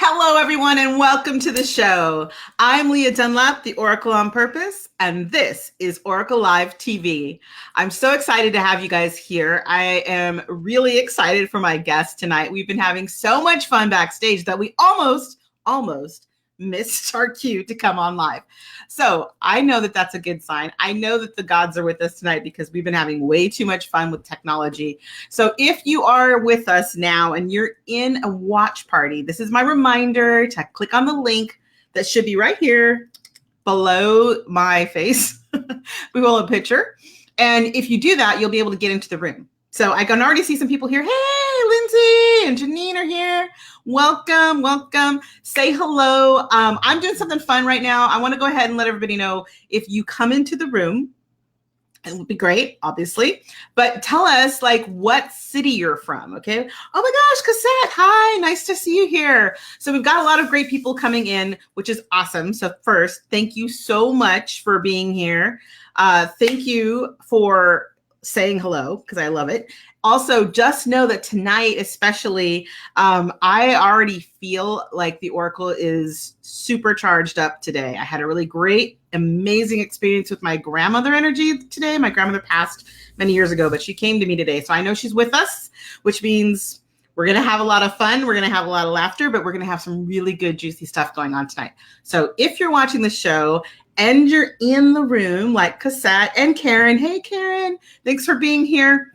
Hello, everyone, and welcome to the show. I'm Leah Dunlap, the Oracle on Purpose, and this is Oracle Live TV. I'm so excited to have you guys here. I am really excited for my guest tonight. We've been having so much fun backstage that we almost missed our cue to come on live. So I know that that's a good sign. I know that the gods are with us tonight because we've been having way too much fun with technology. So if you are with us now and you're in a watch party, this is my reminder to click on the link that should be right here below my face. We will have a picture. And if you do that, you'll be able to get into the room. So I can already see some people here. Hey, Lindsay and Janine are here. Welcome, welcome. Say hello. I'm doing something fun right now. I want to go ahead and let everybody know if you come into the room, it would be great, obviously, but tell us like what city you're from, okay? Oh my gosh, Cassette, hi, nice to see you here. So we've got a lot of great people coming in, which is awesome. So first, thank you so much for being here. Thank you for saying hello, because I love it. Also, just know that tonight, especially, I already feel like the Oracle is super charged up today. I had a really great, amazing experience with my grandmother energy today. My grandmother passed many years ago, but she came to me today. So I know she's with us, which means we're going to have a lot of fun. We're going to have a lot of laughter, but we're going to have some really good, juicy stuff going on tonight. So if you're watching the show and you're in the room like Cassette and Karen, hey, Karen, thanks for being here.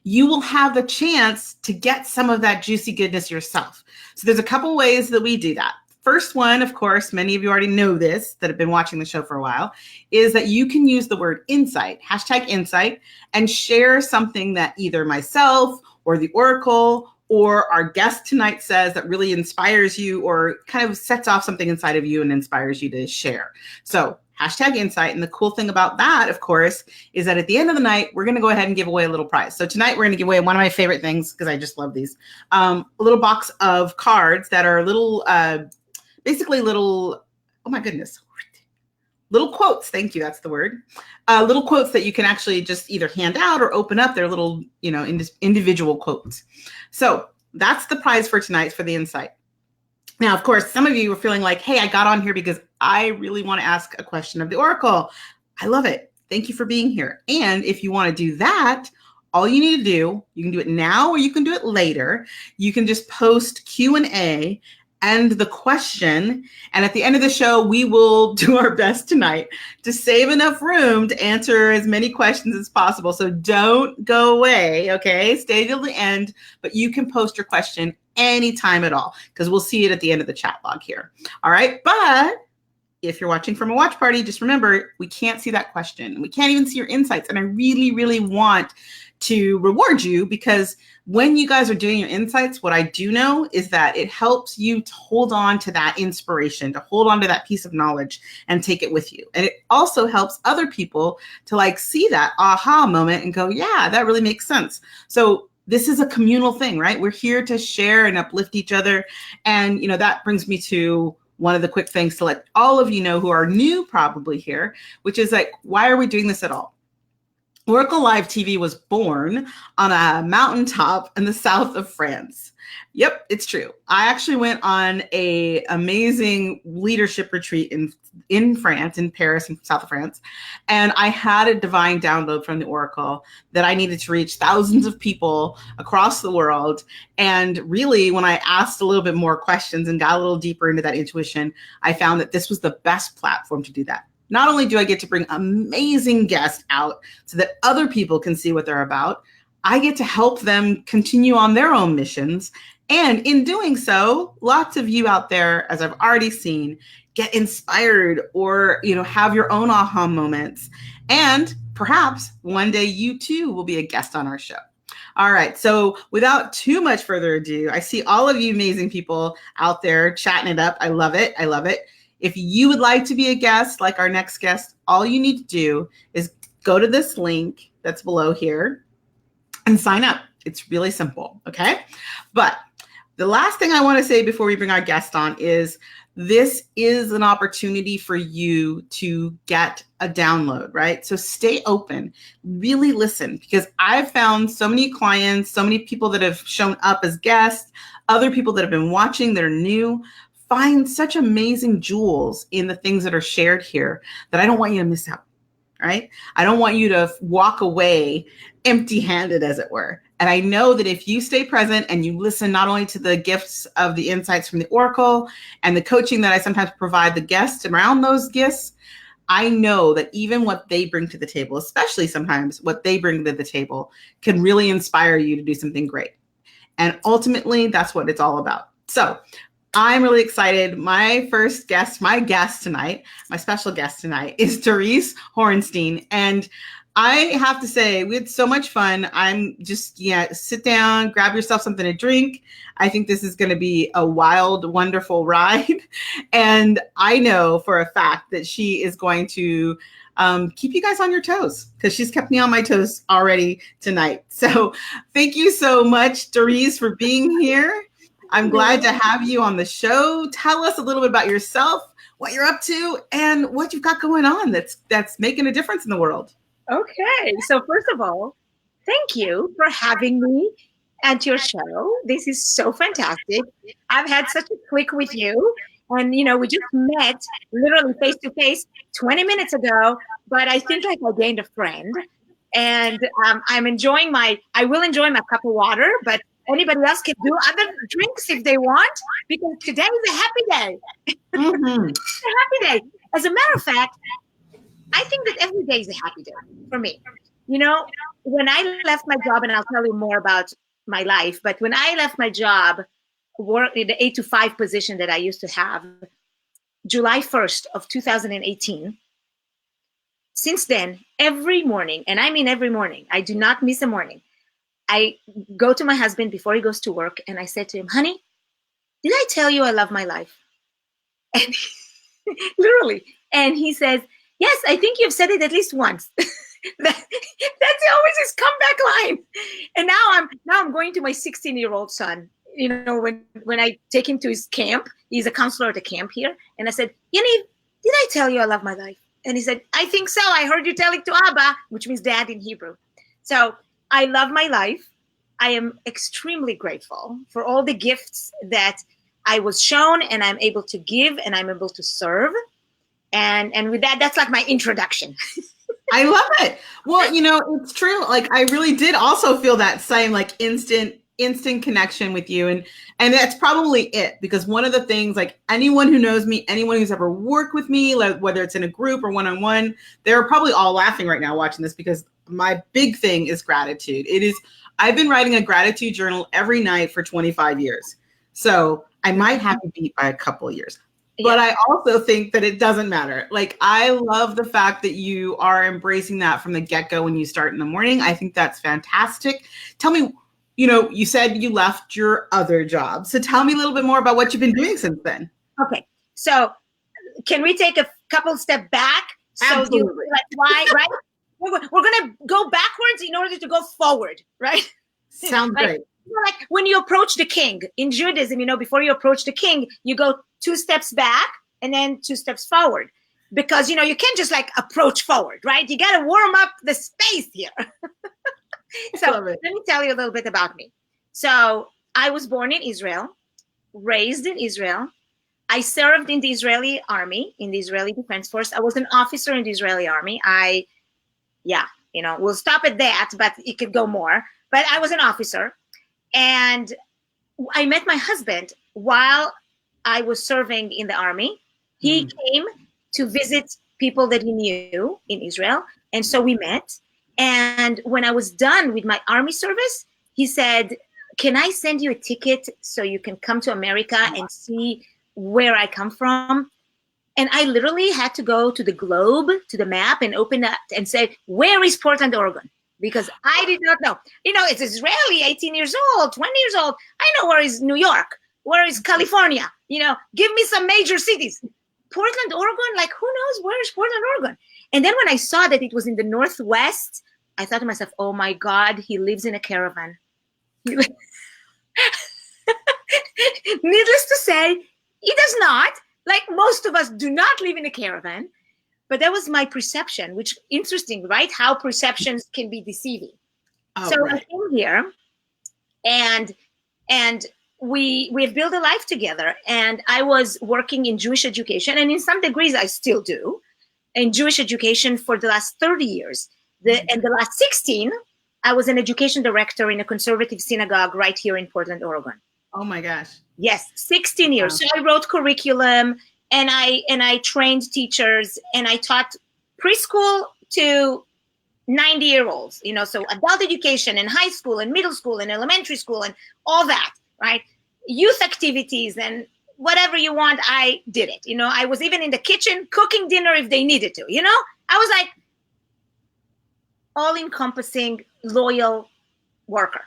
You will have the chance to get some of that juicy goodness yourself. So there's a couple ways that we do that. First one, of course, many of you already know this that have been watching the show for a while, is that you can use the word insight, hashtag insight, and share something that either myself or the Oracle or our guest tonight says that really inspires you or kind of sets off something inside of you and inspires you to share. So hashtag insight. And the cool thing about that, of course, is that at the end of the night, we're going to go ahead and give away a little prize. So tonight we're going to give away one of my favorite things because I just love these, a little box of cards that are little, basically little, oh my goodness, little quotes. Thank you. That's the word. Little quotes that you can actually just either hand out or open up. They're little, individual quotes. So that's the prize for tonight for the insight. Now, of course, some of you are feeling like, hey, I got on here because I really want to ask a question of the Oracle. I love it. Thank you for being here. And if you want to do that, all you need to do, you can do it now or you can do it later. You can just post Q&A and the question. And at the end of the show, we will do our best tonight to save enough room to answer as many questions as possible. So don't go away, okay? Stay till the end, but you can post your question anytime at all because we'll see it at the end of the chat log here. All right, but if you're watching from a watch party, just remember, we can't see that question. We can't even see your insights. And I really, really want to reward you because when you guys are doing your insights, what I do know is that it helps you to hold on to that inspiration, to hold on to that piece of knowledge and take it with you. And it also helps other people to see that aha moment and go, yeah, that really makes sense. So this is a communal thing, right? We're here to share and uplift each other. And, that brings me to one of the quick things to let all of you know who are new probably here, which is why are we doing this at all? Oracle Live TV was born on a mountaintop in the south of France. Yep, it's true. I actually went on an amazing leadership retreat in France, in Paris, in south of France. And I had a divine download from the Oracle that I needed to reach thousands of people across the world. And really, when I asked a little bit more questions and got a little deeper into that intuition, I found that this was the best platform to do that. Not only do I get to bring amazing guests out so that other people can see what they're about, I get to help them continue on their own missions. And in doing so, lots of you out there, as I've already seen, get inspired or, have your own aha moments. And perhaps one day you too will be a guest on our show. All right. So without too much further ado, I see all of you amazing people out there chatting it up. I love it. I love it. If you would like to be a guest, like our next guest, all you need to do is go to this link that's below here and sign up. It's really simple, okay? But The last thing I want to say before we bring our guest on is this is an opportunity for you to get a download, right? So stay open, really listen, because I've found so many clients, so many people that have shown up as guests, other people that have been watching that are new, find such amazing jewels in the things that are shared here that I don't want you to miss out, right? I don't want you to walk away empty-handed, as it were. And I know that if you stay present and you listen not only to the gifts of the insights from the Oracle and the coaching that I sometimes provide the guests around those gifts, I know that even what they bring to the table, especially sometimes what they bring to the table, can really inspire you to do something great. And ultimately, that's what it's all about. So I'm really excited. My guest tonight, my special guest tonight is Therese Horenstein. And I have to say, we had so much fun. I'm just, sit down, grab yourself something to drink. I think this is going to be a wild, wonderful ride. And I know for a fact that she is going to keep you guys on your toes, because she's kept me on my toes already tonight. So thank you so much, Therese, for being here. I'm glad to have you on the show. Tell us a little bit about yourself, what you're up to, and what you've got going on that's making a difference in the world. Okay. So first of all, thank you for having me at your show. This is so fantastic. I've had such a click with you. And, we just met literally face to face 20 minutes ago, but I think like I gained a friend. And I will enjoy my cup of water, but anybody else can do other drinks if they want, because today is a happy day. Mm-hmm. It's a happy day. As a matter of fact, I think that every day is a happy day for me. When I left my job, and I'll tell you more about my life, but when I left my job, work in the 8 to 5 position that I used to have, July 1st of 2018, since then, every morning, and I mean every morning, I do not miss a morning, I go to my husband before he goes to work, and I said to him, honey, did I tell you I love my life? And literally, and he says, yes, I think you've said it at least once. That's always his comeback line. And now I'm going to my 16-year-old son. When I take him to his camp, he's a counselor at the camp here. And I said, Yaniv, did I tell you I love my life? And he said, I think so. I heard you tell it to Abba, which means dad in Hebrew. So I love my life. I am extremely grateful for all the gifts that I was shown and I'm able to give and I'm able to serve. And with that, that's like my introduction. I love it. Well, it's true. Like, I really did also feel that same like instant connection with you. And that's probably it, because one of the things, like anyone who knows me, anyone who's ever worked with me, like whether it's in a group or one-on-one, they're probably all laughing right now watching this, because my big thing is gratitude. I've been writing a gratitude journal every night for 25 years. So I might have to beat by a couple of years. But I also think that it doesn't matter. Like, I love the fact that you are embracing that from the get-go when you start in the morning. I think that's fantastic. Tell me, you said you left your other job. So tell me a little bit more about what you've been doing since then. Okay. So can we take a couple step back? Absolutely. So why, right? We're going to go backwards in order to go forward, right? Sounds great. Like when you approach the king in Judaism, before you approach the king, you go 2 steps back and then 2 steps forward, because, you can't just like approach forward, right? You got to warm up the space here. So let me tell you a little bit about me. So I was born in Israel, raised in Israel. I served in the Israeli army, in the Israeli Defense Force. I was an officer in the Israeli army. We'll stop at that, but it could go more. But I was an officer. And I met my husband while I was serving in the army. He came to visit people that he knew in Israel. And so we met. And when I was done with my army service, he said, can I send you a ticket so you can come to America and see where I come from? And I literally had to go to the globe, to the map, and open that and say, where is Portland, Oregon? Because I did not know. It's Israeli, 18 years old, 20 years old. I know where is New York, where is California. Give me some major cities. Portland, Oregon, like who knows where is Portland, Oregon? And then when I saw that it was in the Northwest, I thought to myself, oh my God, he lives in a caravan. Needless to say, he does not. Like most of us do not live in a caravan. But that was my perception, which interesting, right? How perceptions can be deceiving. Oh, So I right. came here and and we've built a life together. And I was working in Jewish education, and in some degrees I still do, in Jewish education for the last 30 years. And the last 16, I was an education director in a conservative synagogue right here in Portland, Oregon. Oh my gosh. Yes, 16 years. Wow. So I wrote curriculum, and I trained teachers, and I taught preschool to 90-year-olds, so adult education and high school and middle school and elementary school and all that, right? Youth activities and whatever you want, I did it. I was even in the kitchen cooking dinner if they needed to, I was like all encompassing, loyal worker.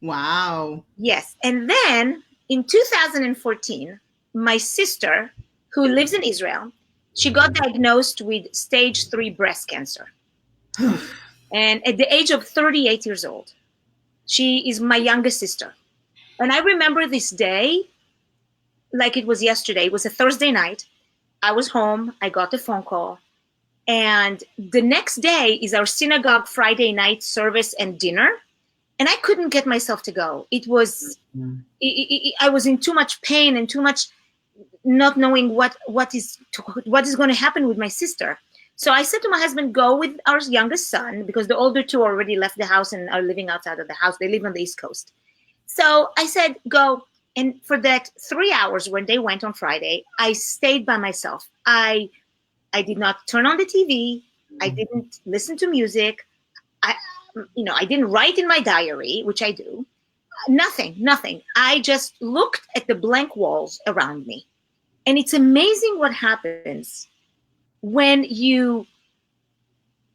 Wow. Yes. And then in 2014, my sister, who lives in Israel, she got diagnosed with stage 3 breast cancer. And at the age of 38 years old, she is my youngest sister. And I remember this day like it was yesterday. It was a Thursday night. I was home. I got a phone call. And the next day is our synagogue Friday night service and dinner. And I couldn't get myself to go. It was, I was in too much pain and too much not knowing what is going to happen with my sister. So I said to my husband, go with our youngest son, because the older two already left the house and are living outside of the house. They live on the East Coast. So I said, go. And for that 3 hours when they went on Friday, I stayed by myself. I did not turn on the TV. I didn't listen to music. I didn't write in my diary, which I do. Nothing. I just looked at the blank walls around me. And it's amazing what happens when you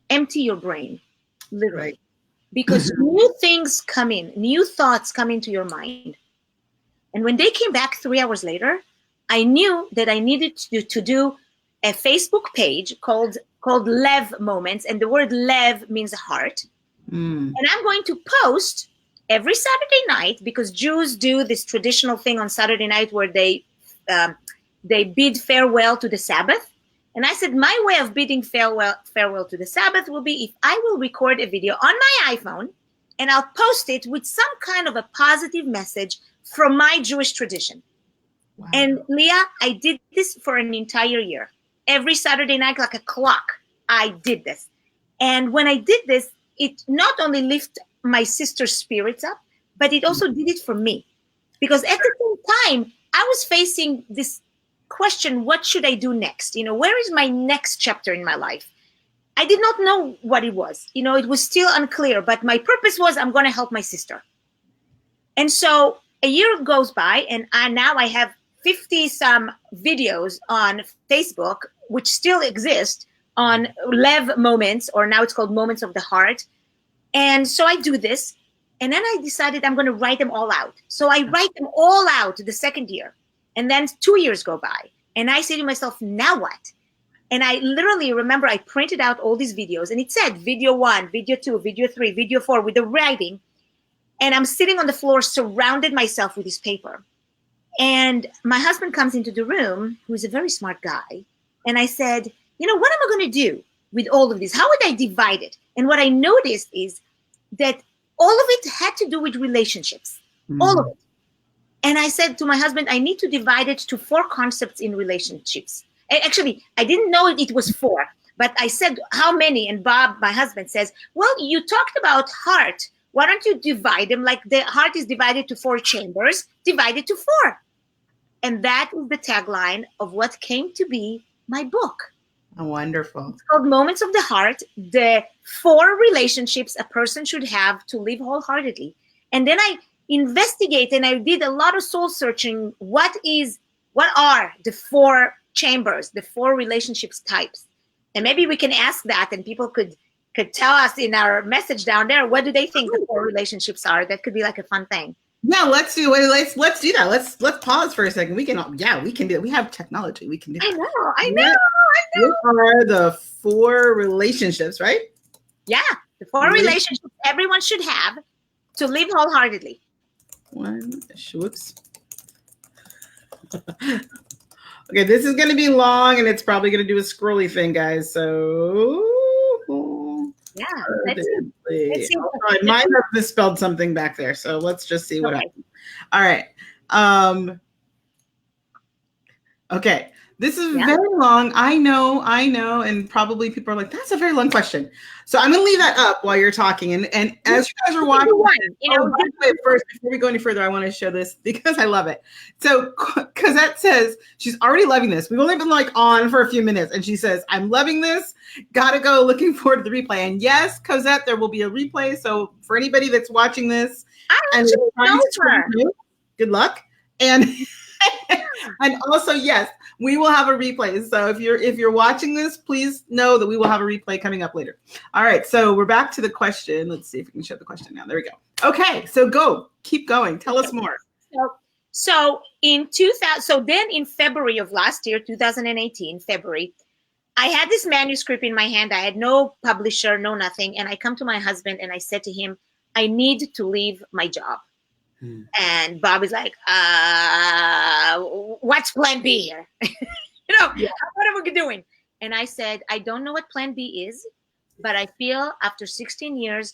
empty your brain, literally. Right. Because new things come in, new thoughts come into your mind. And when they came back 3 hours later, I knew that I needed to do a Facebook page called Lev Moments. And the word Lev means heart. And I'm going to post every Saturday night, because Jews do this traditional thing on Saturday night where they bid farewell to the Sabbath. And I said, my way of bidding farewell to the Sabbath will be if I will record a video on my iPhone and I'll post it with some kind of a positive message from my Jewish tradition. Wow. And Leah, I did this for an entire year. Every Saturday night, like a clock, I did this. And when I did this, it not only lifted my sister's spirits up, but it also did it for me. Because at the same time, I was facing this question, what should I do next? Where is my next chapter in my life? I did not know what it was. It was still unclear, but my purpose was I'm going to help my sister. And so a year goes by, and now I have 50 some videos on Facebook, which still exist, on Lev Moments, or now it's called Moments of the Heart. And so I do this, and then I decided I'm going to write them all out. So I write them all out the second year. And then 2 years go by, and I say to myself, now what? And I literally remember I printed out all these videos, and it said video 1, video 2, video 3, video 4 with the writing. And I'm sitting on the floor, surrounded myself with this paper. And my husband comes into the room, who's a very smart guy. And I said, what am I going to do with all of this? How would I divide it? And what I noticed is that all of it had to do with relationships, all of it. And I said to my husband, I need to divide it to 4 concepts in relationships. Actually, I didn't know it was 4, but I said, how many? And Bob, my husband, says, well, you talked about heart. Why don't you divide them like the heart is divided to 4 chambers, divided to 4? And that is the tagline of what came to be my book. Oh, wonderful. It's called Moments of the Heart, the 4 relationships a person should have to live wholeheartedly. And then I investigate, and I did a lot of soul searching. What are the 4 chambers, the 4 relationships types? And maybe we can ask that, and people could tell us in our message down there, what do they think the 4 relationships are? That could be like a fun thing. Yeah, let's do that. Let's pause for a second. We can do it. We have technology. We can do that. I know. What are the 4 relationships, right? Yeah, the 4 relationships everyone should have to live wholeheartedly. Whoops. Okay, this is going to be long, and it's probably going to do a scrolly thing, guys. So, Yeah, let's see. Let's see. oh, I might have misspelled something back there. So let's just see what happens. All right. Okay. This is very long. I know, and probably people are like, "That's a very long question." So I'm going to leave that up while you're talking. And as you guys are watching, by the way, first, before we go any further, I want to show this because I love it. So Cosette says she's already loving this. We've only been like on for a few minutes, and she says, "I'm loving this. Gotta go. Looking forward to the replay." And yes, Cosette, there will be a replay. So for anybody that's watching this, and good luck. And and also, yes, we will have a replay. So if you're watching this, please know that we will have a replay coming up later. All right, so we're back to the question. Let's see if we can show the question now. There we go. Okay, so keep going. Tell us more. So in February of last year, 2018, February, I had this manuscript in my hand. I had no publisher, no nothing. And I come to my husband and I said to him, I need to leave my job. And Bob is like, what's plan B here? What are we doing? And I said, I don't know what plan B is, but I feel after 16 years,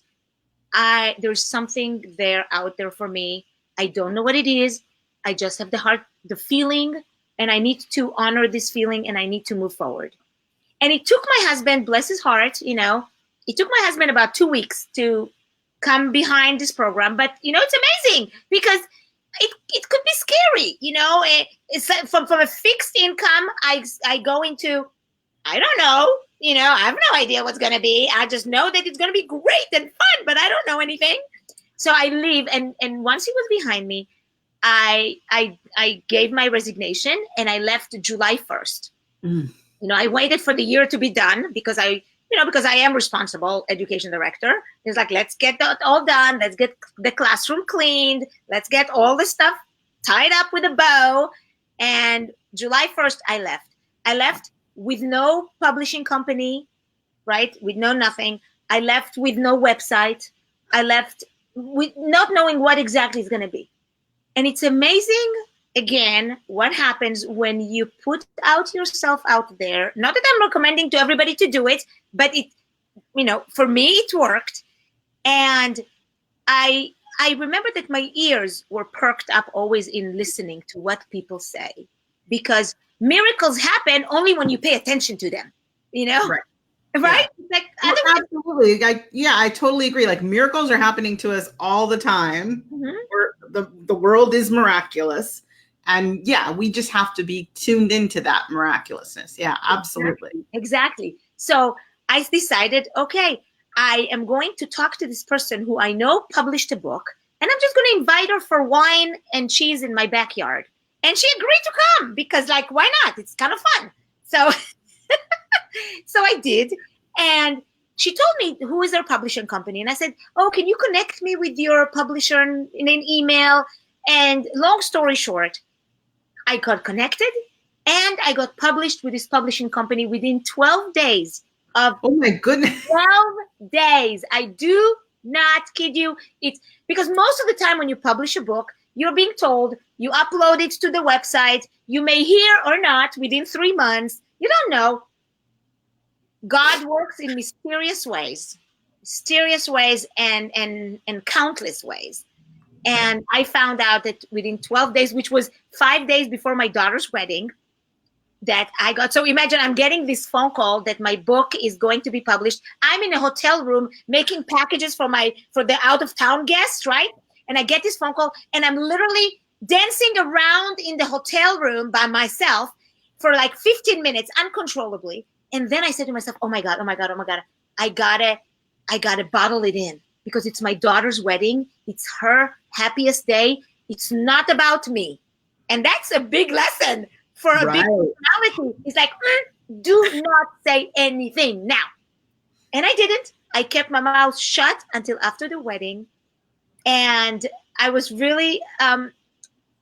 there's something out there for me. I don't know what it is. I just have the feeling, and I need to honor this feeling, and I need to move forward. And it took my husband, bless his heart, it took my husband about 2 weeks to come behind this program, but it's amazing because it could be scary. It's from a fixed income. I go into, I don't know. I have no idea what's going to be. I just know that it's going to be great and fun, but I don't know anything. So I leave, and once he was behind me, I gave my resignation and I left July 1st. I waited for the year to be done because I am responsible education director. It's like, let's get that all done. Let's get the classroom cleaned. Let's get all the stuff tied up with a bow. And July 1st, I left. I left with no publishing company, right? With no nothing. I left with no website. I left with not knowing what exactly is going to be. And it's amazing, again, what happens when you put yourself out there. Not that I'm recommending to everybody to do it, but for me, it worked. And I remember that my ears were perked up always in listening to what people say, because miracles happen only when you pay attention to them, Right? Yeah. Like, absolutely. I totally agree. Like, miracles are happening to us all the time. The world is miraculous. And we just have to be tuned into that miraculousness. Yeah, absolutely. Exactly. So I decided, okay, I am going to talk to this person who I know published a book, and I'm just going to invite her for wine and cheese in my backyard. And she agreed to come because, like, why not? It's kind of fun. So, so I did. And she told me who is her publishing company. And I said, oh, can you connect me with your publisher in an email? And long story short, I got connected and I got published with this publishing company within 12 days of, oh my goodness, 12 days. I do not kid you. It's because most of the time when you publish a book, you're being told you upload it to the website. You may hear or not within 3 months. You don't know. God works in mysterious ways and countless ways. And I found out that within 12 days, which was 5 days before my daughter's wedding, that I got. So imagine I'm getting this phone call that my book is going to be published. I'm in a hotel room making packages for the out of town guests, right? And I get this phone call and I'm literally dancing around in the hotel room by myself for like 15 minutes uncontrollably. And then I said to myself, oh my God, I gotta bottle it in because it's my daughter's wedding. It's her happiest day. It's not about me. And that's a big lesson for a big personality. It's like, do not say anything now. And I didn't. I kept my mouth shut until after the wedding. And I was really,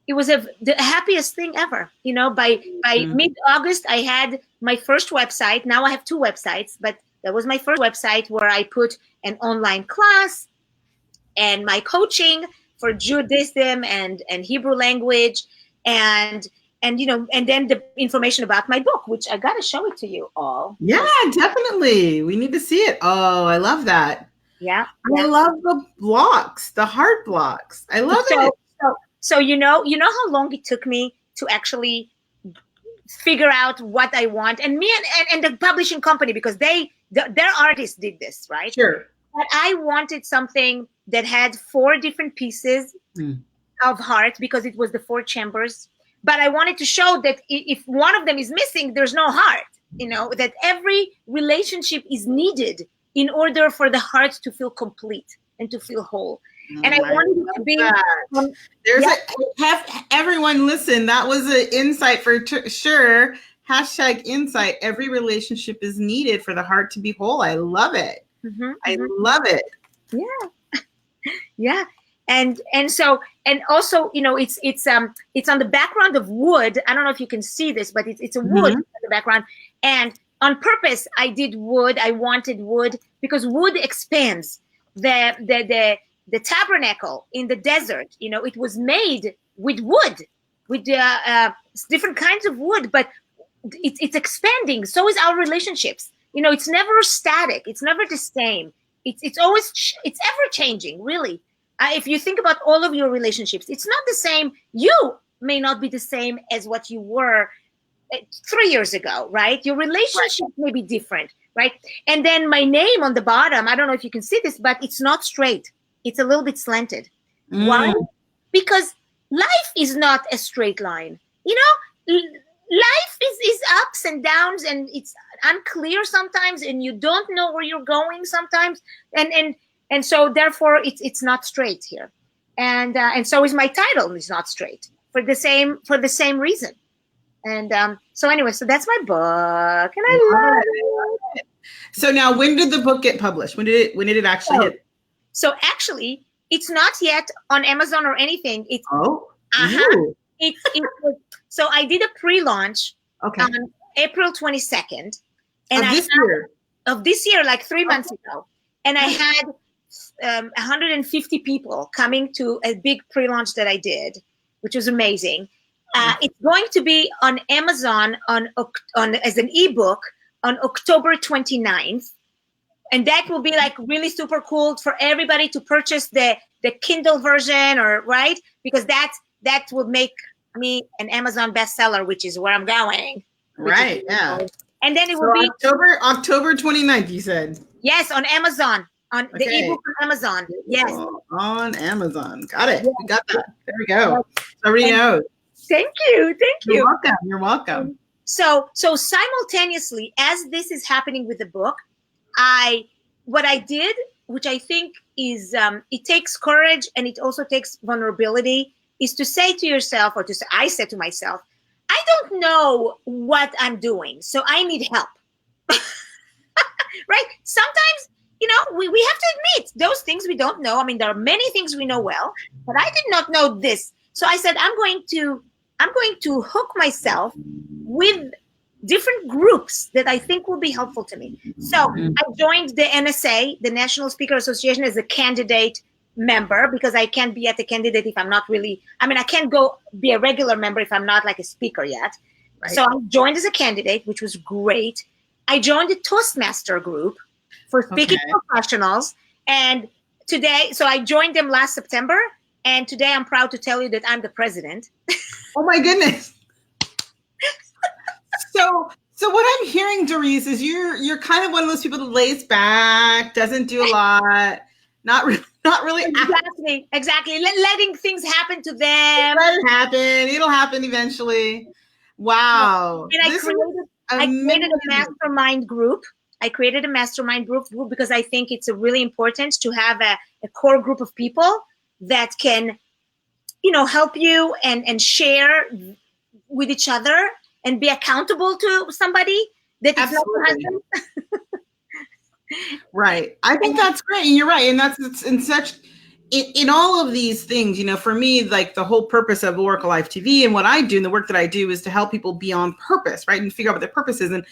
it was the happiest thing ever. By mid-August, I had my first website. Now I have 2 websites, but that was my first website where I put an online class and my coaching for Judaism and Hebrew language. And and and then the information about my book, which I gotta show it to you all. Yeah, definitely. We need to see it. Oh, I love that. Yeah, I love the blocks, the heart blocks. I love it. So how long it took me to actually figure out what I want, and me and the publishing company, because their artists did this, right? Sure. But I wanted something that had 4 different pieces of heart, because it was the 4 chambers. But I wanted to show that if one of them is missing, there's no heart. That every relationship is needed in order for the heart to feel complete and to feel whole. And I wanted it to be. Have everyone listen. That was an insight for sure. #insight. Every relationship is needed for the heart to be whole. I love it. I love it. Yeah. Yeah. And so, and also, it's on the background of wood. I don't know if you can see this, but it's a wood in the background. And on purpose, I did wood. I wanted wood because wood expands. The tabernacle in the desert, it was made with wood, with different kinds of wood, but it's expanding. So is our relationships. It's never static. It's never the same. It's always, it's ever changing, really. If you think about all of your relationships, it's not the same. You may not be the same as what you were 3 years ago, right? Your relationship may be different, right? And then my name on the bottom, I don't know if you can see this, but it's not straight. It's a little bit slanted. Why? Because life is not a straight line. Life is ups and downs, and it's unclear sometimes, and you don't know where you're going sometimes. And so therefore it's not straight here. And so is my title is not straight for the same reason. And so anyway, so that's my book, and I love it. So now, when did the book get published? When did it actually hit? So actually, it's not yet on Amazon or anything. It's so I did a pre-launch on April 22nd, and of this year, like 3 months ago, and I had 150 people coming to a big pre-launch that I did, which was amazing. It's going to be on Amazon on as an ebook on October 29th. And that will be like really super cool for everybody to purchase the Kindle version, right? Because that will make me an Amazon bestseller, which is where I'm going. Right. Yeah. And then it will be October 29th, you said. Yes, on Amazon. On the ebook on Amazon. Yes. On Amazon. Got it. We got that. There we go. Everybody knows. Thank you. You're welcome. You're welcome. So simultaneously, as this is happening with the book, what I did, which I think is, it takes courage and it also takes vulnerability, is to say to yourself, I said to myself, I don't know what I'm doing, so I need help. Right? Sometimes, we have to admit those things we don't know. I mean, there are many things we know well, but I did not know this. So I said, I'm going to hook myself with different groups that I think will be helpful to me. So I joined the NSA, the National Speaker Association, as a candidate member, because I can't be at a candidate if I'm not really, I can't go be a regular member if I'm not like a speaker yet. Right. So I joined as a candidate, which was great. I joined the Toastmaster group for speaking professionals. And today, so I joined them last September. And today I'm proud to tell you that I'm the president. Oh my goodness. So what I'm hearing, Doris, is you're kind of one of those people that lays back, doesn't do a lot, not really. Exactly. Letting things happen to them. Let it happen. It'll happen eventually. Wow. And I created a mastermind group. Because I think it's really important to have a core group of people that can, help you and share with each other and be accountable to somebody that is not your husband. Right. I think that's great. And you're right. And that's in all of these things, for me, like the whole purpose of Oracle Live TV and what I do and the work that I do is to help people be on purpose, right? And figure out what their purpose is. And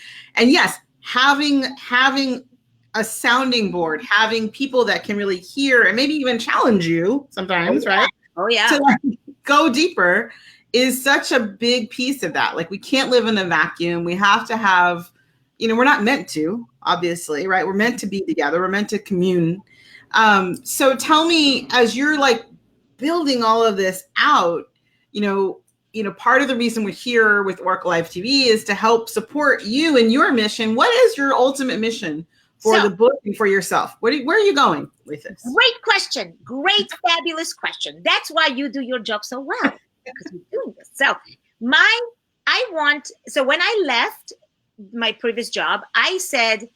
yes, having a sounding board, having people that can really hear and maybe even challenge you sometimes, right? Oh yeah. To go deeper is such a big piece of that. Like, we can't live in a vacuum. We have to have, we're not meant to, obviously, right? We're meant to be together. We're meant to commune. So tell me, as you're like building all of this out, part of the reason we're here with Oracle Live TV is to help support you and your mission. What is your ultimate mission for the book and for yourself? Where are you going with this? Great question. Great, fabulous question. That's why you do your job so well, because you're doing this. So when I left my previous job, I said,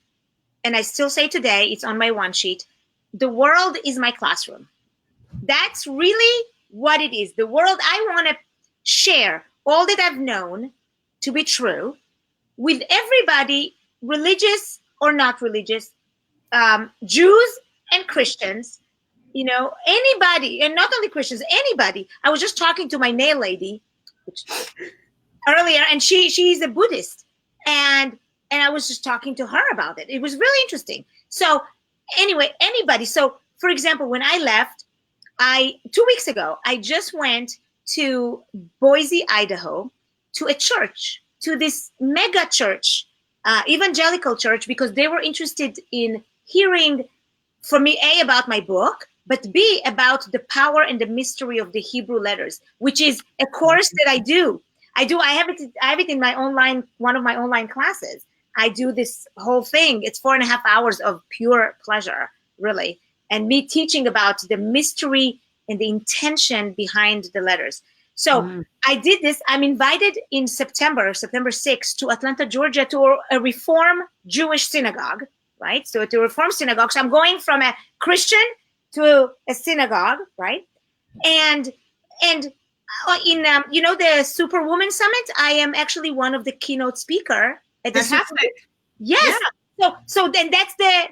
and I still say today, it's on my one sheet, the world is my classroom. That's really what it is. The world, I want to share all that I've known to be true with everybody, religious or not religious, Jews and Christians, anybody, and not only Christians, anybody. I was just talking to my nail lady earlier, and she's a Buddhist, and I was just talking to her about it. It was really interesting. So anyway, anybody. So for example, when I left, 2 weeks ago, I just went to Boise, Idaho, to a church, to this mega church, evangelical church, because they were interested in hearing from me, A, about my book, but B, about the power and the mystery of the Hebrew letters, which is a course that I do. I have it in my one of my online classes. I do this whole thing. It's 4.5 hours of pure pleasure, really. And me teaching about the mystery and the intention behind the letters. So I did this. I'm invited in September 6th, to Atlanta, Georgia, to a Reform Jewish synagogue, right? So to a Reform synagogue. So I'm going from a Christian to a synagogue, right? And in the Superwoman Summit, I am actually one of the keynote speaker at the Yes. Yeah. So then that's the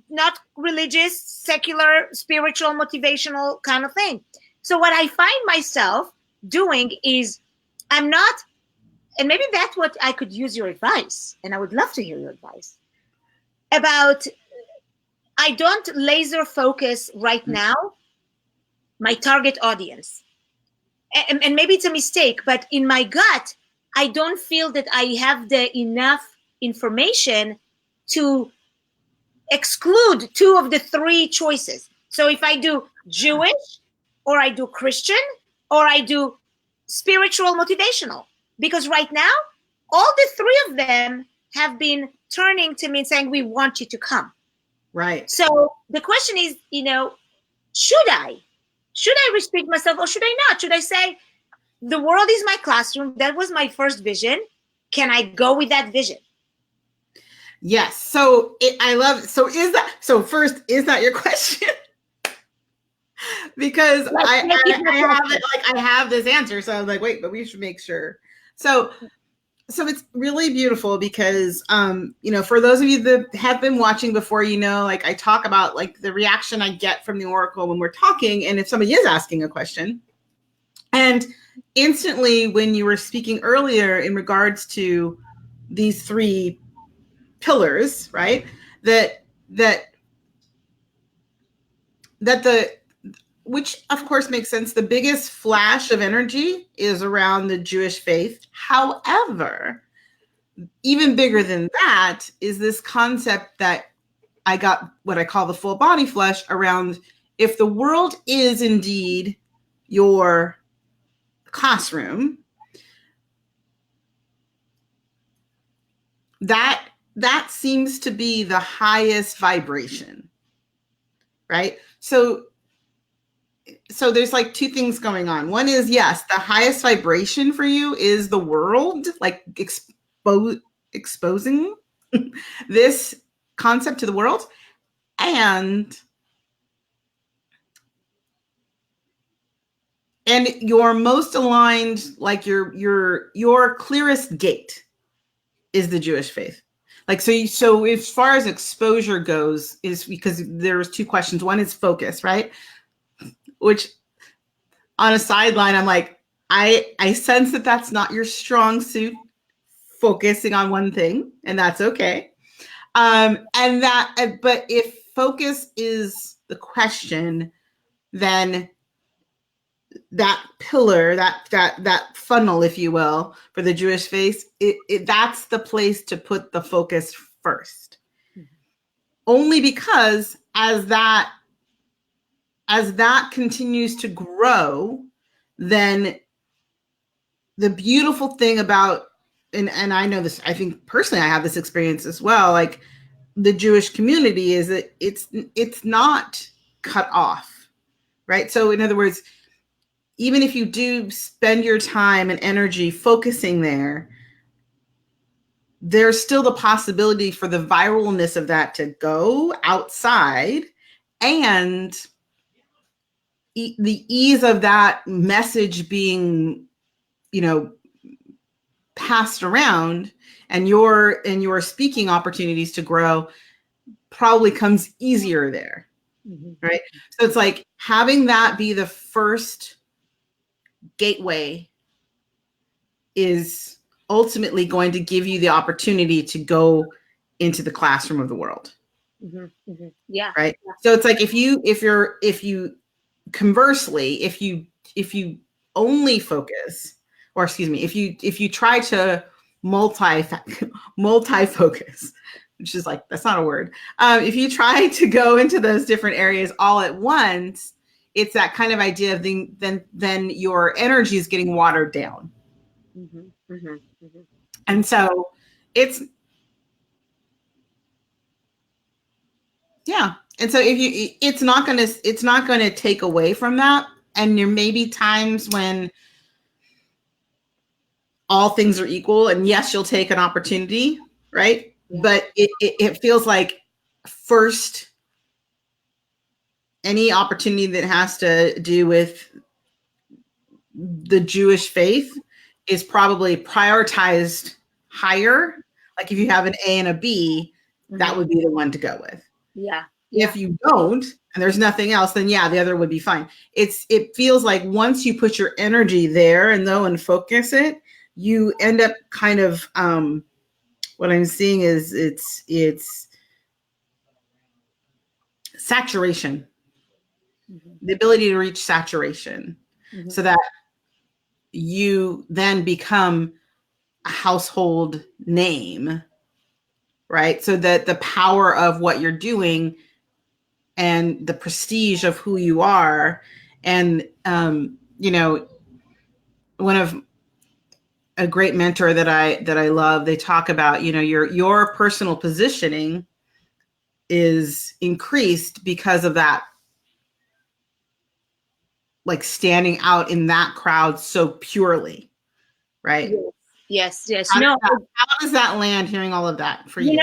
not religious, secular, spiritual, motivational kind of thing. So what I find myself doing is I'm not, and maybe that's what I could use your advice, and I would love to hear your advice about, I don't laser focus right now my target audience. And maybe it's a mistake, but in my gut, I don't feel that I have the enough information to exclude 2 of the 3 choices. So if I do Jewish, or I do Christian, or I do spiritual motivational, because right now, all the 3 of them have been turning to me and saying, we want you to come. Right. So the question is, should I restrict myself, or should I not? Should I say, the world is my classroom? That was my first vision. Can I go with that vision? Yes. So first, is that your question? Because I have this answer. So I was like, wait, but we should make sure. So it's really beautiful because, for those of you that have been watching before, I talk about like the reaction I get from the Oracle when we're talking. And if somebody is asking a question, and instantly when you were speaking earlier in regards to these 3 pillars, right? Which of course makes sense. The biggest flash of energy is around the Jewish faith. However, even bigger than that is this concept that I got, what I call the full body flesh, around if the world is indeed your classroom, that seems to be the highest vibration, right? So there's like 2 things going on. One is, yes, the highest vibration for you is the world, like exposing this concept to the world. And your most aligned, like your clearest gate is the Jewish faith. Like, so as far as exposure goes, is because there's 2 questions. One is focus, right? Which on a sideline, I'm like, I sense that that's not your strong suit, focusing on one thing, and that's okay. But if focus is the question, then that pillar, that funnel, if you will, for the Jewish faith, that's the place to put the focus first. Mm-hmm. Only because as that continues to grow, then the beautiful thing about, and I know this, I think personally I have this experience as well, like the Jewish community, is that it's not cut off, right? So in other words, even if you do spend your time and energy focusing there, there's still the possibility for the viralness of that to go outside, and the ease of that message being, passed around, and your speaking opportunities to grow probably comes easier there. Mm-hmm. Right? So it's like having that be the first gateway is ultimately going to give you the opportunity to go into the classroom of the world. Mm-hmm. Mm-hmm. Yeah. Right. Yeah. So it's like if you conversely, if you only focus, or excuse me, if you try to multi-focus, which is like, that's not a word. If you try to go into those different areas all at once, it's that kind of idea of then your energy is getting watered down. Mm-hmm. Mm-hmm. Mm-hmm. And so it's it's not going to take away from that. And there may be times when all things are equal, and yes, you'll take an opportunity, right? Yeah. But it feels like first, any opportunity that has to do with the Jewish faith is probably prioritized higher. Like if you have an A and a B, mm-hmm. that would be the one to go with. Yeah. If you don't, and there's nothing else, then yeah, the other would be fine. It feels like once you put your energy there and focus it, you end up kind of, what I'm seeing is it's saturation, mm-hmm. the ability to reach saturation, mm-hmm. so that you then become a household name, right? So that the power of what you're doing and the prestige of who you are, and one of a great mentor that I love, they talk about, your personal positioning is increased because of that, like standing out in that crowd so purely, right? Yes. How does that land, hearing all of that for you?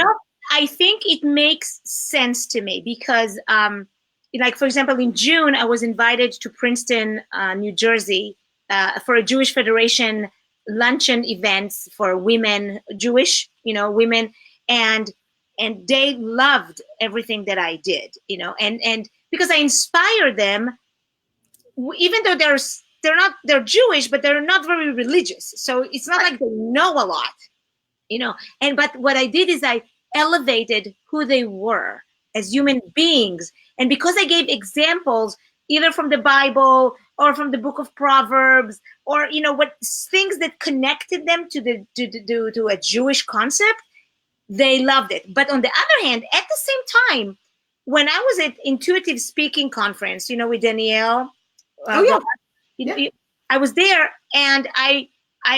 I think it makes sense to me because, like, for example, in June, I was invited to Princeton, New Jersey, for a Jewish Federation luncheon events for women, Jewish, women, and they loved everything that I did, and because I inspired them, even though they're Jewish, but they're not very religious, so it's not like they know a lot, but what I did is I elevated who they were as human beings. And because I gave examples either from the Bible or from the book of Proverbs, or what things that connected them to a Jewish concept, they loved it. But on the other hand, at the same time, when I was at Intuitive Speaking Conference, with Danielle, I was there, and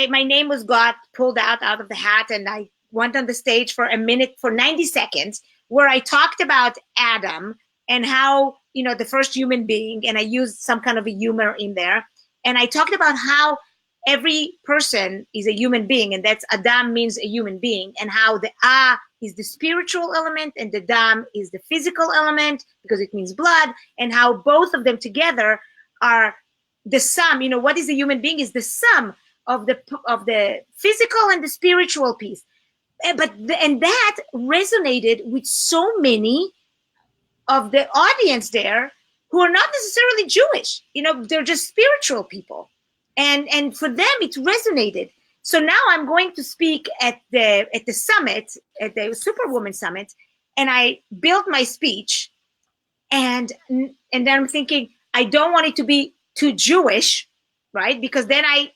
my name got pulled out of the hat, and I went on the stage for a minute, for 90 seconds, where I talked about Adam and how, the first human being, and I used some kind of a humor in there. And I talked about how every person is a human being, and that's Adam means a human being, and how the is the spiritual element and the Dam is the physical element because it means blood, and how both of them together are the sum. What is a human being is the sum of the physical and the spiritual piece. And that resonated with so many of the audience there who are not necessarily Jewish. They're just spiritual people, and for them it resonated. So now I'm going to speak at the summit, at the Superwoman Summit, and I built my speech, and then I'm thinking, I don't want it to be too Jewish, right? Because then I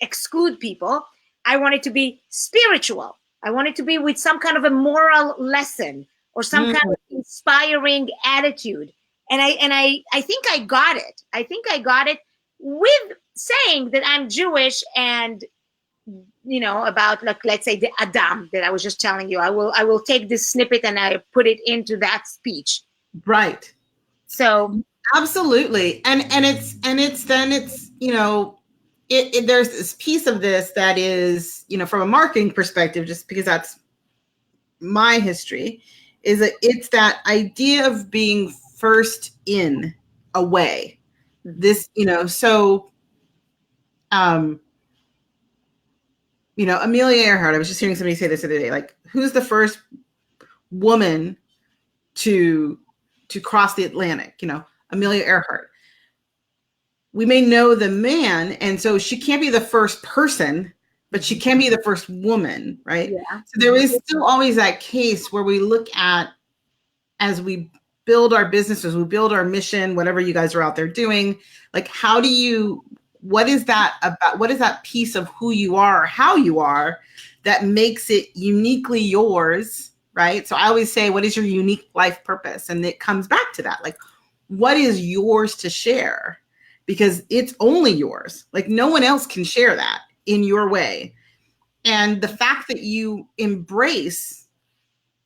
exclude people. I want it to be spiritual. I want it to be with some kind of a moral lesson or some kind of inspiring attitude. And I think I got it. I think I got it with saying that I'm Jewish and about, like, let's say the Adam that I was just telling you. I will take this snippet and I put it into that speech. Right. So absolutely. And it's there's this piece of this that is, from a marketing perspective, just because that's my history, is that it's that idea of being first in a way. This, so Amelia Earhart, I was just hearing somebody say this the other day, like, who's the first woman to cross the Atlantic? Amelia Earhart. We may know the man, and so she can't be the first person, but she can be the first woman, right? Yeah. So there is still always that case where we look at, as we build our businesses, we build our mission, whatever you guys are out there doing, like, what is that about? What is that piece of who you are, or how you are, that makes it uniquely yours, right? So I always say, what is your unique life purpose? And it comes back to that, like, what is yours to share? Because it's only yours. Like, no one else can share that in your way. And the fact that you embrace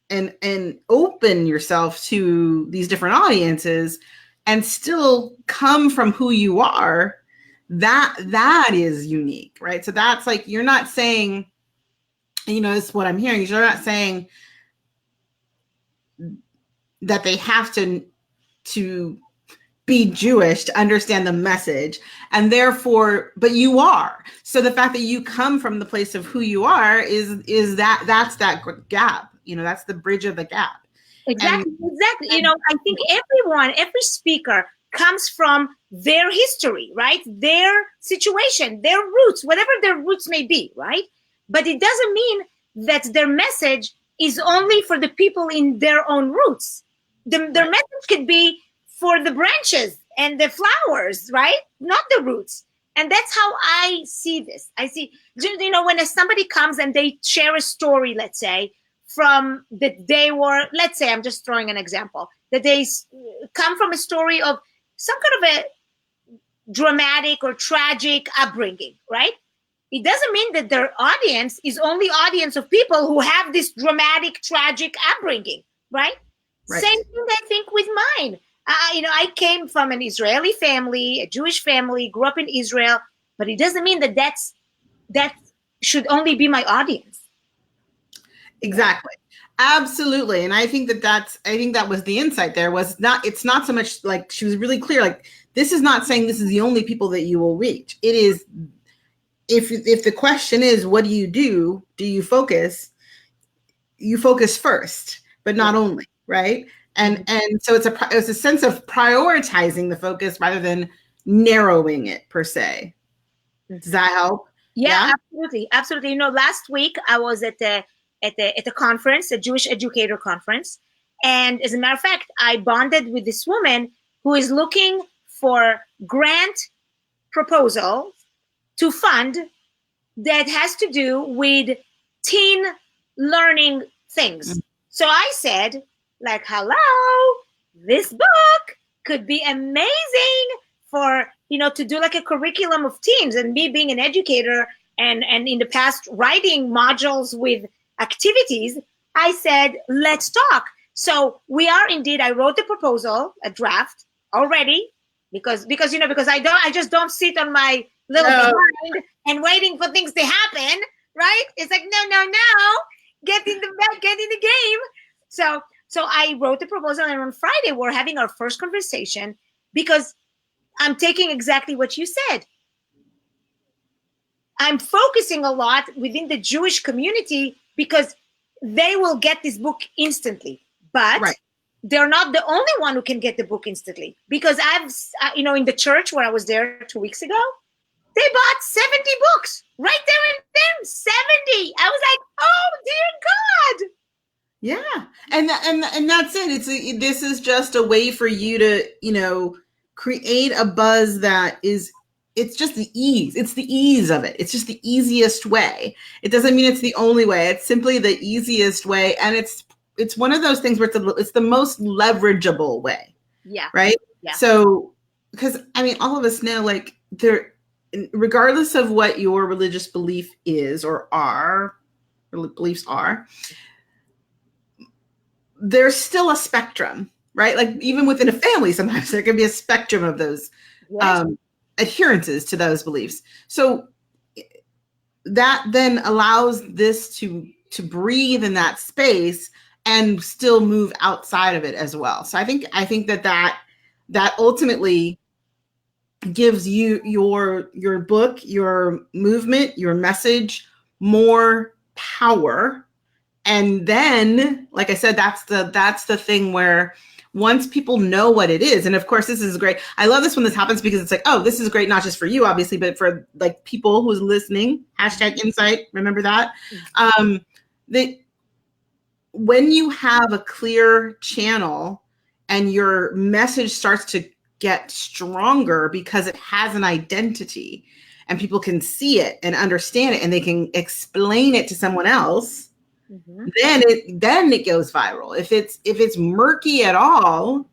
and open yourself to these different audiences and still come from who you are, that is unique, right? So that's like, you're not saying, it's what I'm hearing, you're not saying that they have to be Jewish to understand the message, and therefore, but you are. So the fact that you come from the place of who you are is that's that gap. That's the bridge of the gap. Exactly. I think every speaker comes from their history, right? Their situation, their roots, whatever their roots may be, right? But it doesn't mean that their message is only for the people in their own roots. Their message could be for the branches and the flowers, right? Not the roots. And that's how I see this. I see, when somebody comes and they share a story, let's say, from that they were, let's say, I'm just throwing an example, that they come from a story of some kind of a dramatic or tragic upbringing, right? It doesn't mean that their audience is only audience of people who have this dramatic, tragic upbringing, right? Same thing, I think, with mine. I came from an Israeli family, a Jewish family, grew up in Israel, but it doesn't mean that that should only be my audience. Exactly. Absolutely. And I think that was the insight there, it's not so much like, she was really clear, like, this is not saying this is the only people that you will reach. It is, if the question is, what do? You focus first, but not only, right? And so it's a sense of prioritizing the focus rather than narrowing it per se. Does that help? Yeah? Absolutely. Last week I was at a conference, a Jewish educator conference, and as a matter of fact, I bonded with this woman who is looking for grant proposal to fund that has to do with teen learning things. Mm-hmm. So I said, like, hello, this book could be amazing for, to do like a curriculum of teens. And me being an educator and in the past writing modules with activities, I said, let's talk. So we are indeed, I wrote the proposal, a draft already, because I just don't sit on my little behind and waiting for things to happen, right? It's like, no, get in the game. So I wrote the proposal, and on Friday we're having our first conversation, because I'm taking exactly what you said. I'm focusing a lot within the Jewish community because they will get this book instantly, but they're not the only one who can get the book instantly, because I've, in the church where I was there 2 weeks ago, they bought 70 books right there and then. 70. I was like, oh dear God. Yeah. And that's it. This is just a way for you to, create a buzz that is it's just the ease. It's the ease of it. It's just the easiest way. It doesn't mean it's the only way. It's simply the easiest way. And it's one of those things where it's the most leverageable way. Yeah. Right. Yeah. So, because I mean, all of us know, like, regardless of what your religious belief is or beliefs are, there's still a spectrum, right? Like, even within a family, sometimes there can be a spectrum of those adherences to those beliefs. So that then allows this to breathe in that space and still move outside of it as well. So I think that ultimately gives you your book, your movement, your message more power. And then, like I said, that's the thing where once people know what it is, and of course this is great. I love this when this happens because it's like, oh, this is great, not just for you, obviously, but for like people who's listening, #insight, remember that. That when you have a clear channel and your message starts to get stronger because it has an identity and people can see it and understand it and they can explain it to someone else, then it goes viral. If it's murky at all,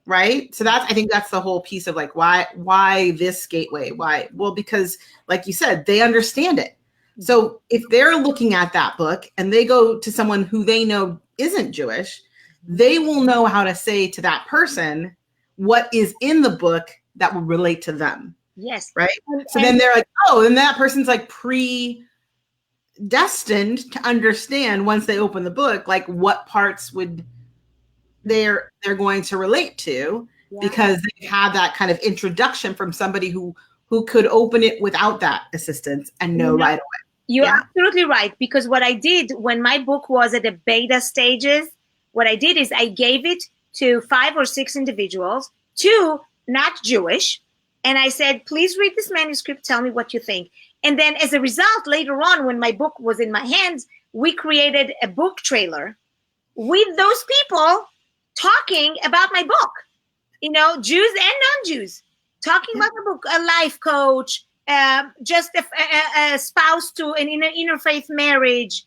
right? So I think that's the whole piece of like, why this gateway? Why? Well, because like you said, they understand it. So if they're looking at that book and they go to someone who they know isn't Jewish, they will know how to say to that person what is in the book that will relate to them. Yes. Right. So then they're like, oh, and that person's like predestined to understand once they open the book, like what parts would they're going to relate to, because they have that kind of introduction from somebody who could open it without that assistance and know right away. You're absolutely right. Because what I did when my book was at the beta stages, what I did is I gave it to 5 or 6 individuals, 2 not Jewish. And I said, please read this manuscript. Tell me what you think. And then as a result, later on, when my book was in my hands, we created a book trailer with those people talking about my book, Jews and non-Jews, talking about the book, a life coach, just a spouse to an interfaith marriage,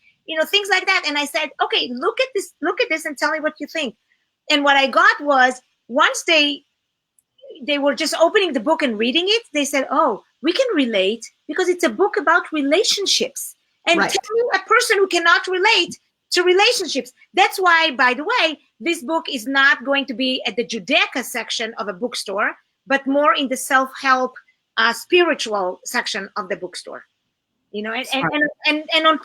things like that. And I said, okay, look at this and tell me what you think. And what I got was, once they were just opening the book and reading it, they said, oh, we can relate because it's a book about relationships. And tell me a person who cannot relate to relationships. That's why, by the way, this book is not going to be at the Judaica section of a bookstore, but more in the self-help, spiritual section of the bookstore. And on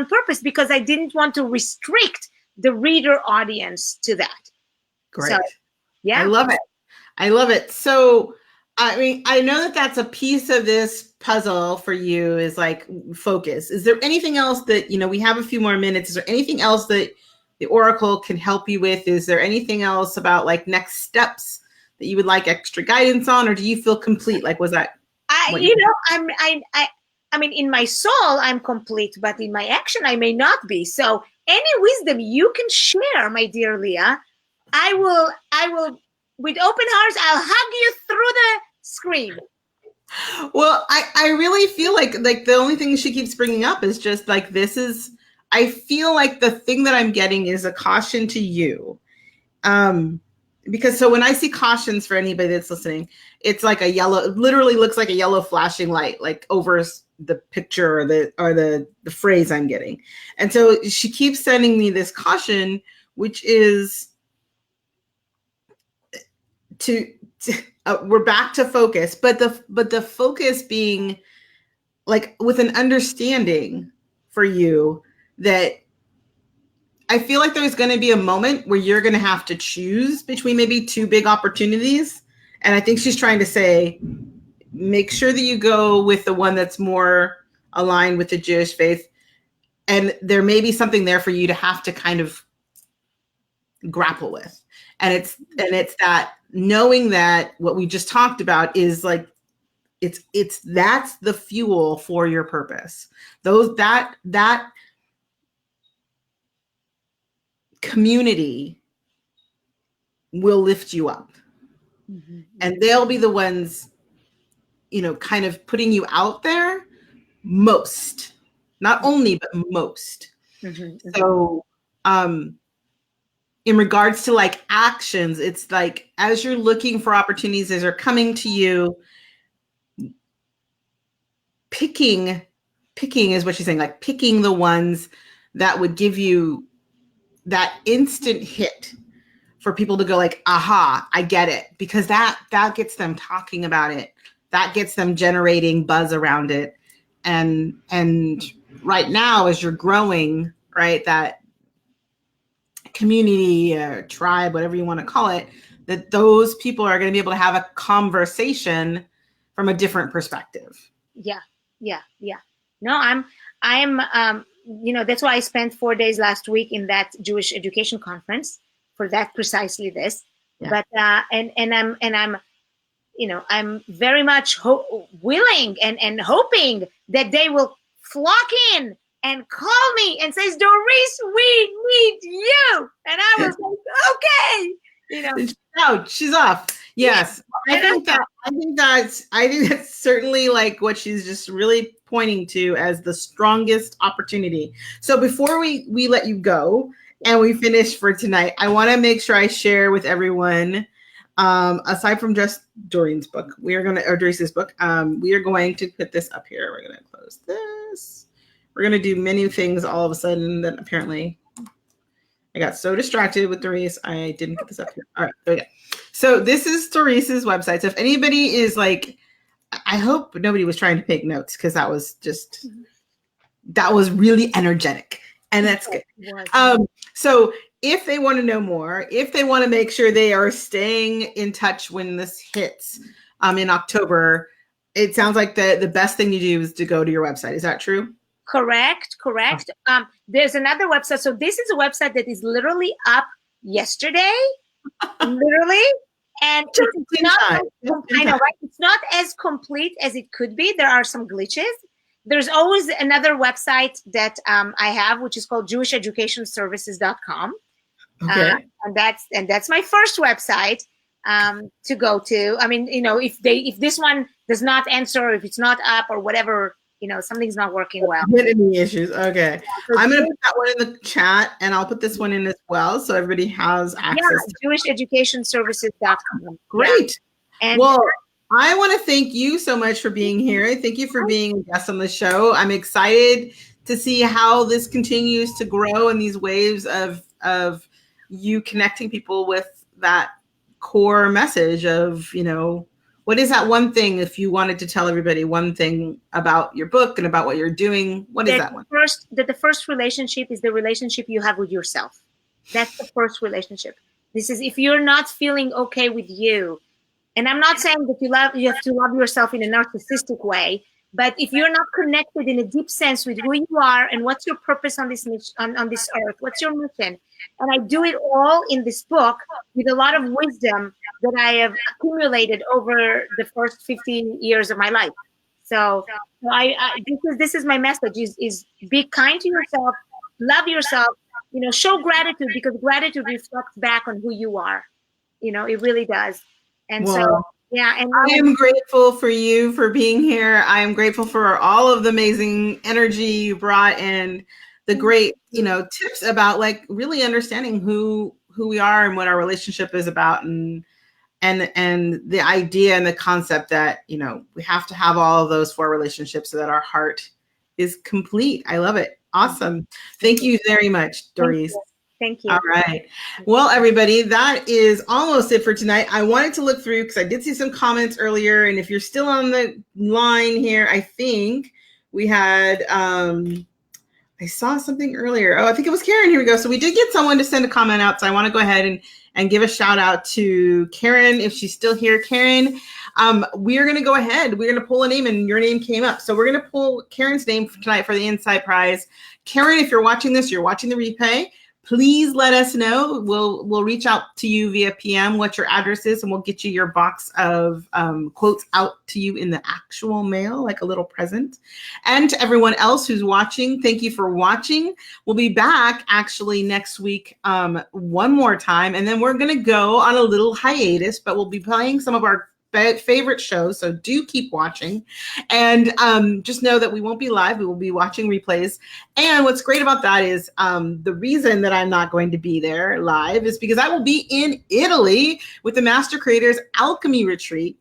purpose, because I didn't want to restrict the reader audience to that. Great. So, yeah. I love it. So, I mean, I know that that's a piece of this puzzle for you, is like focus. Is there anything else that, we have a few more minutes. Is there anything else that the Oracle can help you with? Is there anything else about like next steps that you would like extra guidance on, or do you feel complete? Like, was that? I mean, in my soul, I'm complete, but in my action, I may not be. So any wisdom you can share, my dear Leah, I will, with open hearts, I'll hug you through the screen. Well, I really feel like the only thing she keeps bringing up is just like, I feel like the thing that I'm getting is a caution to you. Because so when I see cautions for anybody that's listening, it's like it literally looks like a yellow flashing light, like over the picture or the phrase I'm getting. And so she keeps sending me this caution, which is we're back to focus, but the focus being like with an understanding for you that I feel like there's going to be a moment where you're going to have to choose between maybe 2 big opportunities. And I think she's trying to say, make sure that you go with the one that's more aligned with the Jewish faith. And there may be something there for you to have to kind of grapple with. And it's that knowing that what we just talked about is like, that's the fuel for your purpose. That community will lift you up, and they'll be the ones kind of putting you out there, most, not only, but most. Mm-hmm. So, in regards to like actions, it's like as you're looking for opportunities, as they're coming to you, picking is what she's saying, like picking the ones that would give you that instant hit for people to go like, aha, I get it, because that gets them talking about it, that gets them generating buzz around it. And right now, as you're growing, right, that community, tribe, whatever you want to call it, that those people are going to be able to have a conversation from a different perspective. Yeah. No, I'm that's why I spent 4 days last week in that Jewish education conference for that, precisely this. Yeah. But I'm very much willing and hoping that they will flock in and call me and says, Doris, we need you. And I was like, okay. No, she's off. Yes. I think that's certainly like what she's just really pointing to as the strongest opportunity. So before we let you go and we finish for tonight, I want to make sure I share with everyone, aside from just Doreen's book, Doris's book, we are going to put this up here. We're going to close this. We're going to do many things all of a sudden that apparently I got so distracted with Doris, I didn't put this up here. All right, there we go. So this is Doris's website. So if anybody is like, I hope nobody was trying to take notes, because that was really energetic, and that's good. So if they want to know more, if they want to make sure they are staying in touch when this hits in October, it sounds like the best thing to do is to go to your website. Is that true? Correct. There's another website. So this is a website that is literally up yesterday, literally. And it's not, I know, right? It's not as complete as it could be. There are some glitches. There's always another website that I have, which is called JewishEducationServices.com. Okay. And that's my first website to go to. I mean, if this one does not answer, if it's not up or whatever, something's not working well. Any issues? Okay. I'm going to put that one in the chat, and I'll put this one in as well, so everybody has access. Yeah, JewishEducationServices.com. Great. Yeah. And well, I want to thank you so much for being here. Thank you for being a guest on the show. I'm excited to see how this continues to grow in these waves of you connecting people with that core message of, what is that one thing, if you wanted to tell everybody one thing about your book and about what you're doing, what is that one? The first relationship is the relationship you have with yourself. That's the first relationship. This is if you're not feeling okay with you, and I'm not saying that you have to love yourself in a narcissistic way, but if you're not connected in a deep sense with who you are and what's your purpose on this on this earth, what's your mission, and I do it all in this book with a lot of wisdom that I have accumulated over the first 15 years of my life. So this is my message: is be kind to yourself, love yourself, show gratitude, because gratitude reflects back on who you are. It really does. And so, yeah. And I am grateful for you for being here. I am grateful for all of the amazing energy you brought and the great, tips about like really understanding who we are and what our relationship is about, and the idea and the concept that, we have to have all of those 4 relationships so that our heart is complete. I love it. Awesome. Thank you very much, Doris. Thank you. All right. Well, everybody, that is almost it for tonight. I wanted to look through because I did see some comments earlier. And if you're still on the line here, I think we had, I saw something earlier. Oh, I think it was Karen. Here we go. So we did get someone to send a comment out. So I want to go ahead and give a shout out to Karen if she's still here. Karen, we are going to go ahead. We're going to pull a name, and your name came up. So we're going to pull Karen's name for tonight for the Insight Prize. Karen, if you're watching this, you're watching the replay, please let us know. We'll reach out to you via PM what your address is, and we'll get you your box of quotes out to you in the actual mail, like a little present. And to everyone else who's watching, thank you for watching. We'll be back actually next week one more time, and then we're going to go on a little hiatus, but we'll be playing some of our favorite shows. So do keep watching. And just know that we won't be live. We will be watching replays. And what's great about that is the reason that I'm not going to be there live is because I will be in Italy with the Master Creators Alchemy Retreat,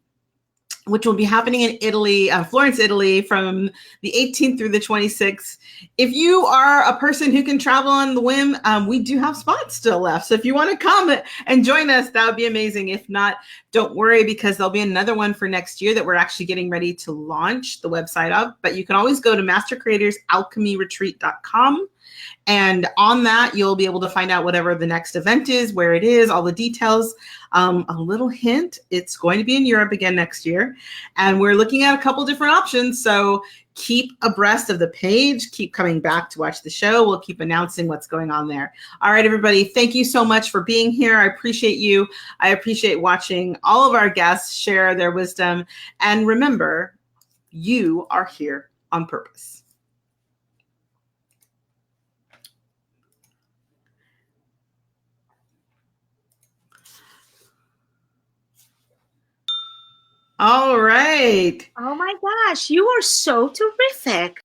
which will be happening in Italy, Florence, Italy, from the 18th through the 26th. If you are a person who can travel on the whim, we do have spots still left. So if you want to come and join us, that would be amazing. If not, don't worry, because there'll be another one for next year that we're actually getting ready to launch the website of. But you can always go to mastercreatorsalchemyretreat.com. And on that, you'll be able to find out whatever the next event is, where it is, all the details. A little hint, it's going to be in Europe again next year. And we're looking at a couple different options. So keep abreast of the page. Keep coming back to watch the show. We'll keep announcing what's going on there. All right, everybody. Thank you so much for being here. I appreciate you. I appreciate watching all of our guests share their wisdom. And remember, you are here on purpose. All right. Oh my gosh, you are so terrific.